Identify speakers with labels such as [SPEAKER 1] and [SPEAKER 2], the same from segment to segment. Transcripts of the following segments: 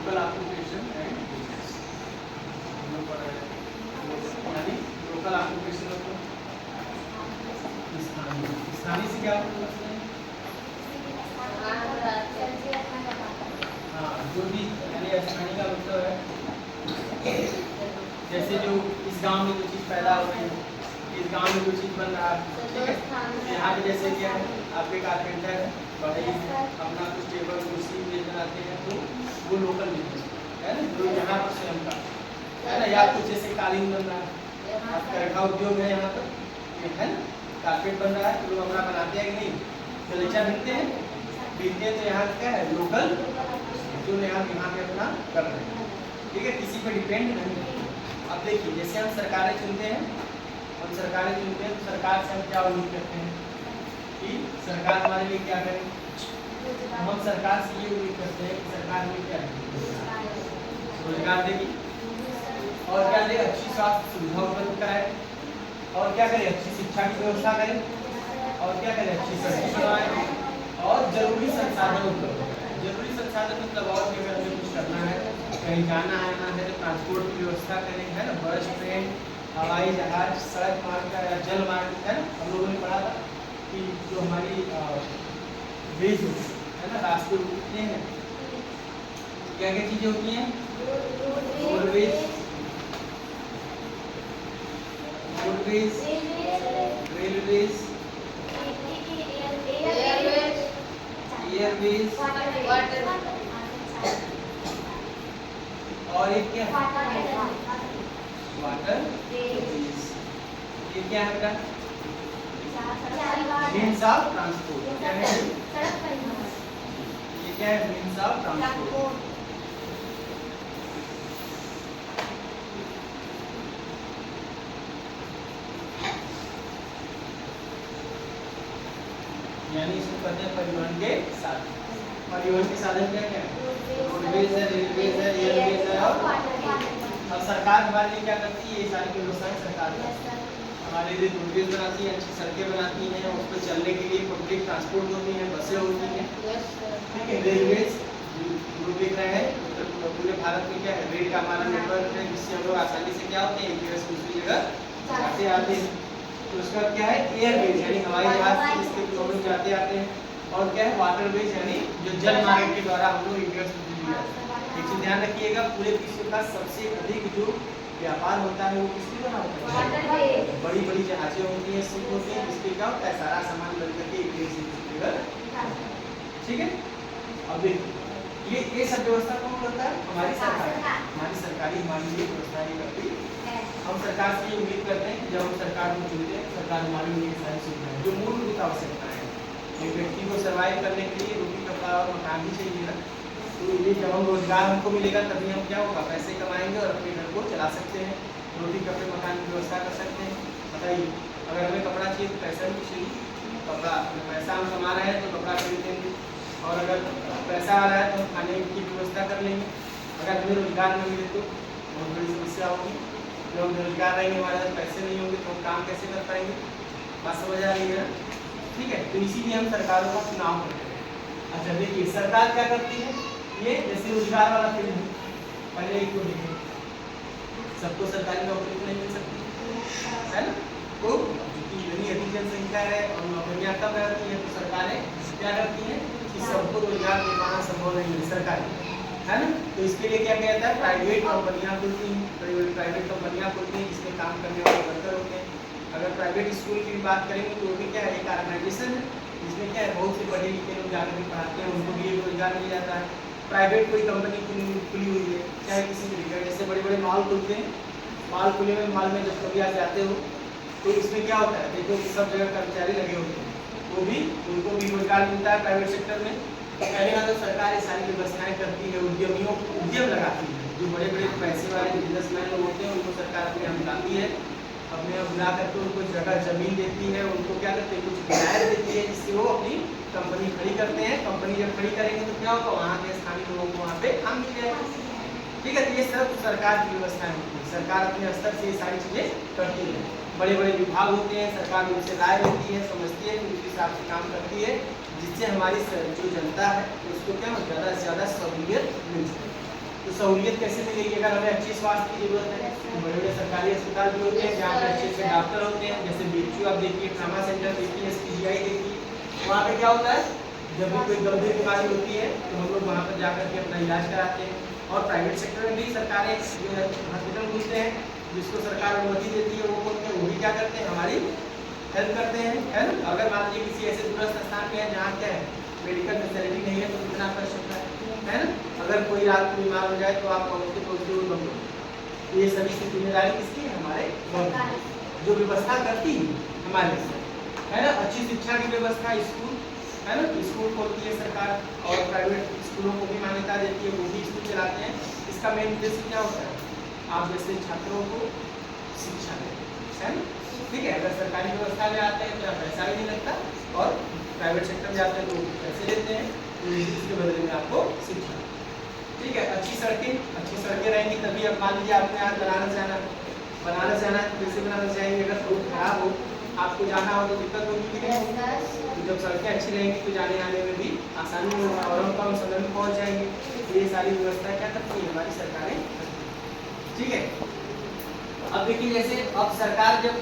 [SPEAKER 1] Local occupation and business, यानी local occupation मतलब स्थानीय। स्थानीय से क्या मतलब है? हाँ, जो भी यानी स्थानीय का मतलब है जैसे जो इस गांव में जो चीज़ पैदा हो रही है, इस गांव में जो चीज़ बन रहा है, ठीक है। यहाँ पे जैसे क्या है, आपके कारपेंटर है, बड़े अपना कुछ टेबल कुर्सी मेज बनाते हैं, तो वो लोकल बिजनेस है ना, जो यहाँ पर स्वयं का है ना। या कुछ जैसे कालीन बन रहा है, करखा उद्योग है यहाँ पर, है ना, कारपेट बन रहा है, तो लोग अपना बनाते हैं कि नहीं, गलीचा बिकते हैं, तो यहाँ क्या है लोकल, जो यहाँ पे अपना कर रहे हैं, ठीक है, किसी पर डिपेंड नहीं है। अब देखिए जैसे हम सरकारें चुनते हैं, तो सरकार से हम क्या उम्मीद करते हैं कि सरकार हमारे लिए क्या करे। हम सरकार से ये उम्मीद करते हैं कि सरकार हमें क्या देगी, रोजगार देगी, और क्या दे, अच्छी स्वास्थ्य सुविधा उपलब्ध कराए, और क्या करे, अच्छी शिक्षा की व्यवस्था करे, और क्या करे, अच्छी सड़कें बनवाए, और जरूरी संसाधन उपलब्ध कराए। जरूरी संसाधन मतलब और भी अगर हमें कुछ करना है, कहीं जाना आना है तो ट्रांसपोर्ट की व्यवस्था करें, है ना, बस ट्रेन हवाई जहाज सड़क मार्ग या जल मार्ग, है ना। हम लोगों ने पढ़ा था कि जो हमारी वेज है ना, रास्ते होते हैं, क्या क्या चीजें होती हैं, रोडवेज, रेलवेज, एयरवेज, और एक क्या है, वाटर वेज। ये क्या है बेटा, मीन्स ऑफ ट्रांसपोर्ट। क्या है ये, क्या है, मीन्स ऑफ ट्रांसपोर्ट। यानी इसको कहते हैं परिवहन के साधन। परिवहन के साधन क्या क्या है, रोडवेज है, रेलवेज है, एयरवेज है, और अब सरकार हमारे लिए क्या करती है, ये सारी व्यवस्थाएं सरकार हमारे लिए रोडवेज बनाती है, अच्छी सड़कें बनाती हैं, उस पर चलने के लिए पब्लिक ट्रांसपोर्ट होती है, बसें होती हैं, ठीक है। रेलवेज जो देख रहे हैं पूरे भारत में क्या है, रेल का हमारा नेटवर्क है, जिससे हम लोग आसानी से क्या होते हैं, एक जगह से दूसरी जगह जाते आते हैं। तो उसका क्या है, एयरवेज यानी हवाई जहाज से इसके हम लोग जाते आते हैं, और क्या है, वाटरवेज यानी जो जल मार्ग के द्वारा हम लोग एक जगह से दूसरी जगह। एक चीज ध्यान रखिएगा, पूरे विश्व का सबसे अधिक जो व्यापार होता है वो किसके द्वारा होता है, बड़ी बड़ी जहाजें होती हैं, शिप होते हैं, इसके क्या होता है, सारा सामान मिल करके एक जगह से दूसरी जगह, ठीक है। अब देखिए ये सब व्यवस्था कौन करता है, हमारी सरकार, हमारी सरकारी हमारी लिए व्यवस्था ये करती है। हम सरकार से ये उम्मीद करते हैं कि जब हम सरकार को चुनते हैं, सरकार हमारे लिए सारी सुविधाएं जो मूलभूत आवश्यकताएं हैं, एक व्यक्ति को सर्वाइव करने के लिए रोटी कपड़ा और मकान भी चाहिए ना, तो ये जब हम रोजगार हमको मिलेगा तभी हम क्या होगा, पैसे कमाएंगे और अपने घर को चला सकते हैं, रोटी कपड़े मकान की व्यवस्था कर सकते हैं। बताइए अगर हमें कपड़ा चाहिए तो पैसा भी चाहिए, कपड़ा पैसा हम कमा रहे हैं तो कपड़ा खरीदेंगे, और अगर पैसा आ रहा है तो हम खाने की व्यवस्था कर लेंगे। अगर हमें रोजगार नहीं मिले तो बहुत बड़ी समस्या होगी, जब हम रोजगार रहेंगे हमारे पास पैसे नहीं होंगे तो हम काम कैसे कर पाएंगे, बात समझ आ रही है ना, ठीक है। तो इसीलिए हम सरकारों का चुनाव करते हैं। अच्छा देखिए सरकार क्या करती है, ये जैसे रोजगार वाला फील्ड है, पहले एक को देखें, सबको सरकारी नौकरी तो नहीं मिल सकती है ना, तो इतनी अधिक जनसंख्या है और नौकरियां कम रहती हैं, तो सरकारें क्या करती हैं कि सबको रोजगार दे पाना संभव नहीं है, सरकारी है ना। तो इसके लिए क्या कहता है, प्राइवेट कंपनियां खुलती हैं, प्राइवेट कंपनियां खुलती हैं जिसमें काम करने वाले वर्कर होते हैं। अगर प्राइवेट स्कूल की बात करेंगे तो वो क्या है, एक ऑर्गेनाइजेशन है जिसमें क्या है, बहुत से पढ़े लिखे लोग जाकर के पढ़ाते हैं, उनको भी रोजगार मिल जाता है। प्राइवेट कोई कंपनी खुली हुई है, चाहे किसी तरीके जैसे बड़े बड़े मॉल खुलते हैं, मॉल खुले हुए मॉल में जब कभी आप जाते हो तो इसमें क्या होता है, देखो सब जगह कर्मचारी लगे होते हैं, वो भी उनको भी रोजगार मिलता है प्राइवेट सेक्टर में। पहले ना तो सरकार ये सारी व्यवस्थाएं करती है, उद्यमियों को उद्यम लगाती है, जो बड़े बड़े पैसे वाले बिजनेसमैन लोग होते हैं उनको सरकार अपने यहाँ बुलाती है, अपने यहाँ बुला करके उनको जगह जमीन देती है, उनको क्या करते हैं, कुछ किराया देती है, जिससे वो अपनी कंपनी खड़ी करते हैं। कंपनी जब खड़ी करेंगे तो क्या होगा, वहाँ के स्थानीय लोगों को वहाँ पे काम मिल जाएगा, ठीक है। तो ये सब सरकार की व्यवस्थाएं होती है, सरकार अपने स्तर से ये सारी चीजें करती है। बड़े बड़े विभाग होते हैं, सरकार उनसे राय लेती है, समझती है, उस हिसाब से काम करती है, जिससे हमारी जो जनता है उसको क्या ज़्यादा से ज़्यादा सहूलियत मिल सके। सहूलियत कैसे मिलेगी? अगर हमें अच्छे स्वास्थ्य की जरूरत है तो बड़े बड़े सरकारी अस्पताल भी होते हैं जहाँ पे अच्छे अच्छे डॉक्टर होते हैं, जैसे बीएचयू आप देखिए, ट्रामा सेंटर देखिए, एसपीजीआई देखिए, वहाँ पे क्या होता है, जब भी कोई गंभीर बीमारी होती है तो हम लोग वहाँ पर जाकर के अपना इलाज कराते हैं। और प्राइवेट सेक्टर में भी सरकारें जो है हॉस्पिटल खुलते हैं, जिसको सरकार अनुमति देती है वो खोलते हैं, वो भी क्या करते हैं, हमारी हेल्प करते हैं, है ना। अगर मान लीजिए किसी ऐसे दूरस्थ स्थान पे है जहाँ क्या है मेडिकल फैसिलिटी नहीं है तो कितना कर सकता है ना। अगर कोई रात को बीमार हो जाए तो आप पहुँचते पहुँचते वो लोग, ये सभी की जिम्मेदारी किसकी है, हमारे गवर्नमेंट जो व्यवस्था करती है हमारे से, है ना। अच्छी शिक्षा की व्यवस्था, स्कूल, है ना, स्कूल खोलती है सरकार और प्राइवेट स्कूलों को भी मान्यता देती है, वो भी स्कूल चलाते हैं। इसका मेन उद्देश्य क्या होता है, आप जैसे छात्रों को शिक्षा दें, है ना, ठीक है। अगर सरकारी व्यवस्था में आते हैं तो पैसा भी नहीं लगता और प्राइवेट सेक्टर में जाते हैं तो पैसे लेते हैं, तो इसके बदले में आपको शिक्षा, ठीक है। अच्छी सड़कें रहेंगी तभी। अब मान लीजिए आपने आज बनारस जाना है तो कैसे बनारस जाएंगे, अगर रोड खराब हो, आपको जाना हो तो दिक्कत होगी कि नहीं। तो जब सड़कें अच्छी रहेंगी तो जाने आने में भी आसानी होगा और हम कम समय में पहुँच जाएंगे। तो ये सारी व्यवस्था क्या करती है, हमारी सरकारें, ठीक है। अब देखिए जैसे अब सरकार जब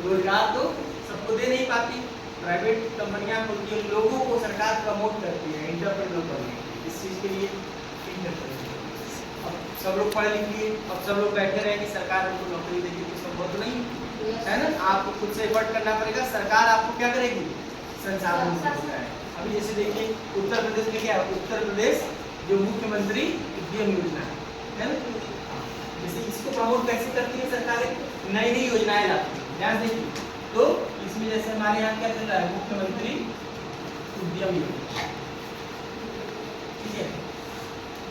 [SPEAKER 1] रोजगार तो सबको दे नहीं पाती, प्राइवेट कंपनियां खुलती हैं, लोगों को सरकार प्रमोट करती है, एंटरप्रेन्योर करने इस चीज़ के लिए अब सब लोग पढ़े लिखे, अब सब लोग बैठे रहेंगे, सरकार उनको नौकरी देगी तो सब बहुत नहीं, है ना। आपको खुद से एफर्ट करना पड़ेगा, सरकार आपको क्या करेगी, संसाधन देगा। अभी जैसे देखिए उत्तर प्रदेश में क्या है, उत्तर प्रदेश जो मुख्यमंत्री उद्यम योजना है ना, जैसे इसको प्रमोट कैसे करती है सरकारें, नई नई योजनाएं लाती है, ध्यान देखिए। तो इसमें जैसे हमारे यहाँ क्या चल रहा है, मुख्यमंत्री उद्यम योजना, ठीक है।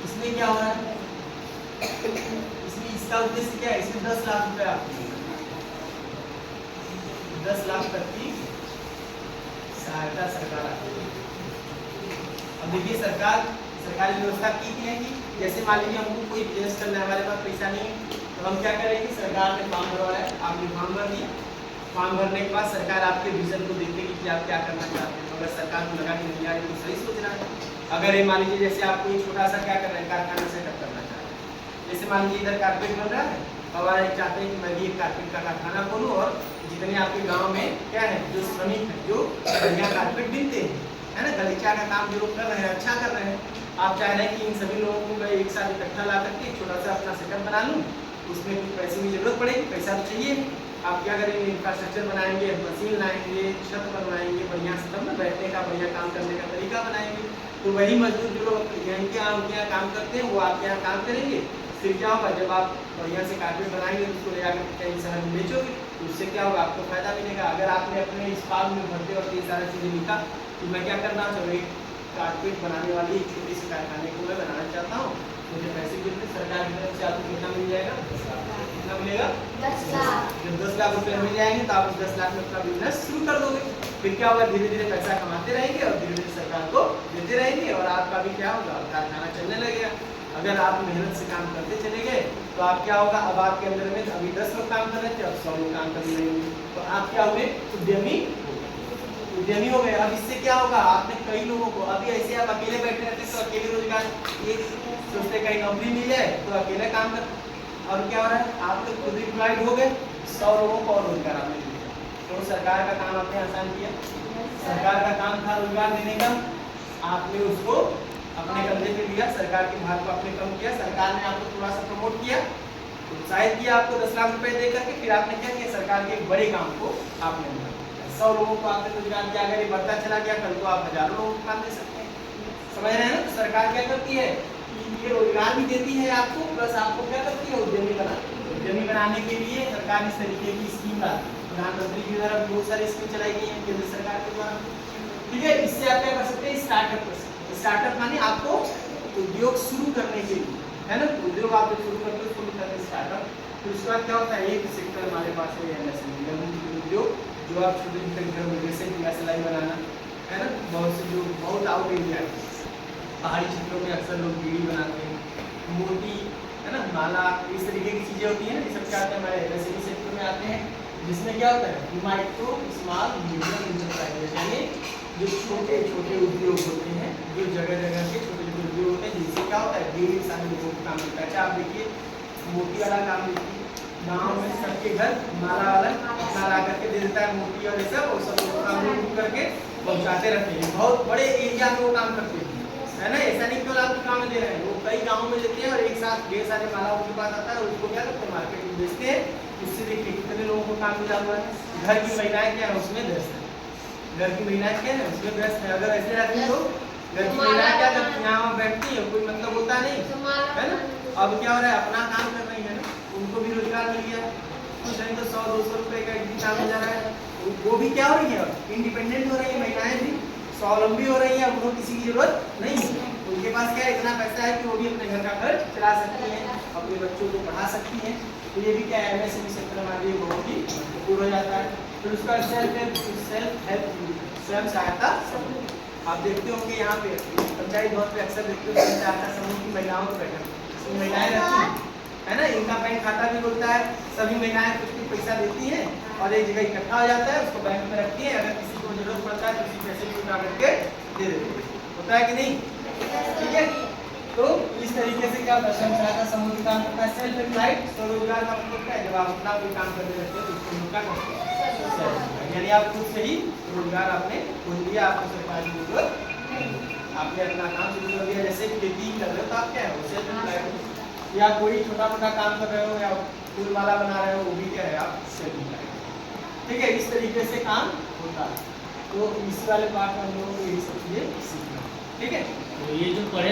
[SPEAKER 1] इसमें क्या हो रहा है, इसमें इसका उद्देश्य क्या है, इसमें 10 लाख रुपए आपको 10 लाख तक की सहायता सरकार आती है। अब देखिए सरकारी व्यवस्था की है कि जैसे मान लीजिए हमको कोई बिजनेस करना है, हमारे पास पैसा नहीं है तो हम क्या करेंगे, सरकार ने फॉर्म भरवाया है, आपने फॉर्म भर दिया, फॉर्म भरने के बाद सरकार आपके विजन को देखेगी कि आप क्या करना चाहते हैं। अगर सरकार को लगा कि नहीं यार ये सही सोच रहा है, अगर ये मान लीजिए जैसे आपको एक छोटा सा क्या करना है, कारखाना सेटअप करना चाहते हैं, जैसे मान लीजिए इधर कारपेट बन रहा है और आप चाहते हैं कि मैं भी एक कारपेट का कारखाना खोलूँ और जितने आपके गाँव में क्या है जो श्रमिक है जो बढ़िया कारपेट बिनते हैं, है ना, गलीचा का काम जो लोग कर रहे हैं, अच्छा कर रहे हैं, आप चाह रहे हैं कि इन सभी लोगों को मैं एक साथ इकट्ठा ला करके एक छोटा सा अपना सेटअप बना लूँ, उसमें कुछ पैसे की जरूरत पड़ेगी, पैसा तो चाहिए। आप क्या करेंगे, इंफ्रास्ट्रक्चर बनाएंगे, मशीन लाएंगे, छत बनवाएंगे, बढ़िया से तब ना बैठने का बढ़िया काम करने का तरीका बनाएंगे। तो वही मजदूर जो लोग यहीं के उनके यहाँ काम करते हैं वो आपके यहाँ काम करेंगे। फिर क्या होगा, जब आप बढ़िया से कारपेट बनाएंगे तो उसको ले जाकर कहीं शहर में बेचोगे तो उससे क्या होगा, आपको फायदा मिलेगा। अगर आपने अपने इस फॉर्म में भरते वक्त ये सारी चीज़ें लिखा कि मैं क्या करना चाहूँ, एक कारपेट बनाने वाली एक छोटी सी कारखाने को मैं बनाना चाहता हूँ, मुझे पैसे मिलते सरकार की तरफ से आपको कितना मिल जाएगा, कितना मिलेगा,
[SPEAKER 2] 10 लाख।
[SPEAKER 1] जब 10 लाख रुपए मिल जाएंगे तो आप उस 10 लाख में अपना बिजनेस शुरू कर दोगे। फिर क्या होगा, धीरे धीरे पैसा कमाते रहेंगे और धीरे धीरे सरकार को देते रहेंगे और आपका भी क्या होगा, कारखाना चलने लगेगा। अगर आप मेहनत से काम करते चले गए तो आप क्या होगा, अब आपके अंदर में अभी 10 लोग काम कर रहे थे, अब 100 लोग काम करने लगेंगे, तो आप क्या हुए, उद्यमी हो गए। अब इससे क्या होगा, आपने कई लोगों को, अभी ऐसे आप अकेले बैठे रहते तो अकेले रोजगार, एक सोचते कहीं नौकरी मिल जाए तो अकेले काम कर, अब क्या हो रहा है, आप तो खुद एम्प्लॉयड हो गए, 100 लोगों को और रोजगार आपने दिया। तो सरकार का काम आपने आसान किया, सरकार का काम था रोजगार देने का, आपने उसको अपने कंधे पे लिया, सरकार के भार को आपने कम किया, सरकार ने आपको थोड़ा सा प्रमोट किया, उत्साहित किया आपको 10 लाख रुपए दे करके, फिर आपने क्या किया, सरकार के एक बड़े काम को आपने दिया, 100 लोगों को आपने रोजगार दिया। अगर ये बढ़ता चला गया कल को आप हजारों लोगों को काम दे सकते हैं, समझ रहे हैं ना। तो सरकार क्या करती है कि ये रोजगार भी देती है आपको, प्लस आपको क्या करती है, उद्यमी बनाने के लिए सरकार इस तरीके की स्कीम लाती है। प्रधानमंत्री के द्वारा बहुत सारी स्कीम चलाई गई है केंद्र सरकार के द्वारा, ठीक है। इससे आप क्या कर सकते हैं, स्टार्टअप कर सकते हैं। स्टार्टअप माने आपको उद्योग शुरू करने के लिए, है ना, उद्योग आप शुरू करते हो उसको भी करते हैं स्टार्टअप। फिर उसके बाद क्या होता है, एक सेक्टर हमारे पास है एमएसएमई उद्योग, जो आप छोटे छोटे घर में जैसे सिलाई बनाना, है ना, बहुत से जो बहुत आउट एरिया है, पहाड़ी क्षेत्रों में अक्सर लोग बीड़ी बनाते हैं, मोती, है ना, माला, इस तरीके की चीज़ें होती हैं ना, ये सब क्या होता है हमारे एमएसएमई सेक्टर में आते हैं, जिसमें क्या होता है, माइक्रो स्मॉल मीडियम इंटरप्राइजेज, यानी जो छोटे छोटे उद्योग होते हैं, जो जगह जगह के छोटे छोटे मुर्गे होते हैं, जिनसे क्या होता है ढेर सारे लोगों को काम मिलता है। अच्छा आप देखिए मोती वाला काम देखिए, गाँव में सबके घर माला वाला ला करके दे देता है मोती और ये सब, और सब लोग काम करके पहुँचाते रहते हैं। बहुत बड़े एरिया में वो काम करते हैं, है ना। ऐसा नहीं केवल आपको काम दे रहे हैं, वो कई गाँव में देते हैं और एक साथ ढेर सारे माला उनके पास आता है, उसको क्या करते हैं मार्केट में बेचते हैं। उससे देखिए कितने लोगों को काम मिला हुआ है। घर की महिलाएं क्या है उसमें व्यस्त है, घर की महिलाएं क्या है उसमें व्यस्त है। अगर ऐसे रहती तो घर की महिलाएं क्या करती हैं, यहाँ बैठती है, कोई मतलब होता नहीं, है ना। अब क्या हो रहा है, अपना काम कर रही है ना, उनको भी रोजगार मिल गया, कुछ नहीं तो 100-200 रुपए का एक दिन काम मिल जा रहा है। वो भी क्या हो रही है, इंडिपेंडेंट हो रही है, महिलाएं भी स्वावलंबी हो रही है, उनको किसी की जरूरत नहीं है। उनके पास क्या है, इतना पैसा है कि वो भी अपने घर का खर्च चला सकती हैं, अपने बच्चों को पढ़ा सकती हैं। तो ये भी क्या है, एमएसएमई सेक्टर हमारे लिए बहुत ही महत्वपूर्ण हो जाता है। फिर उसका सेल्फ हेल्प स्वयं सहायता समूह आप देखते होंगे यहाँ पे पंचायत भवन पे अक्सर देखते हो स्वयं सहायता समूह की महिलाओं को बैठक, इसमें महिलाएं रहती हैं, है ना। इनका बैंक खाता भी खुलता है, सभी महिलाएं कुछ कुछ पैसा देती हैं और एक जगह इकट्ठा हो जाता है, उसको बैंक में रखती है। अगर किसी को जरूरत पड़ता है तो किसी पैसे भी उठा करके दे देते हैं, होता है कि नहीं, ठीक है। तो इस तरीके से क्या स्वयं सहायता समूह की काम करता है। सेल्फ एम्प्लॉयड स्वरोजगार का मतलब क्या है, जब आप अपना कोई काम करने लगते हो तो उसको हम क्या करते हैं, यानी आप खुद से ही रोजगार आपने खोज लिया, आपको सरकार की जरूरत नहीं, आपने अपना काम शुरू कर दिया। जैसे खेती कर रहे हो तो आप क्या है सेल्फ एम्प्लॉयड, या कोई छोटा मोटा काम कर रहे हो या फूल माला बना रहे हो, वो भी क्या है आप सेल्फ एम्प्लॉयड, ठीक है। इस तरीके से काम होता है। तो इस वाले पार्ट में हम लोगों को यही सब चीजें सीखना, ठीक है।
[SPEAKER 2] तो ये जो पढ़े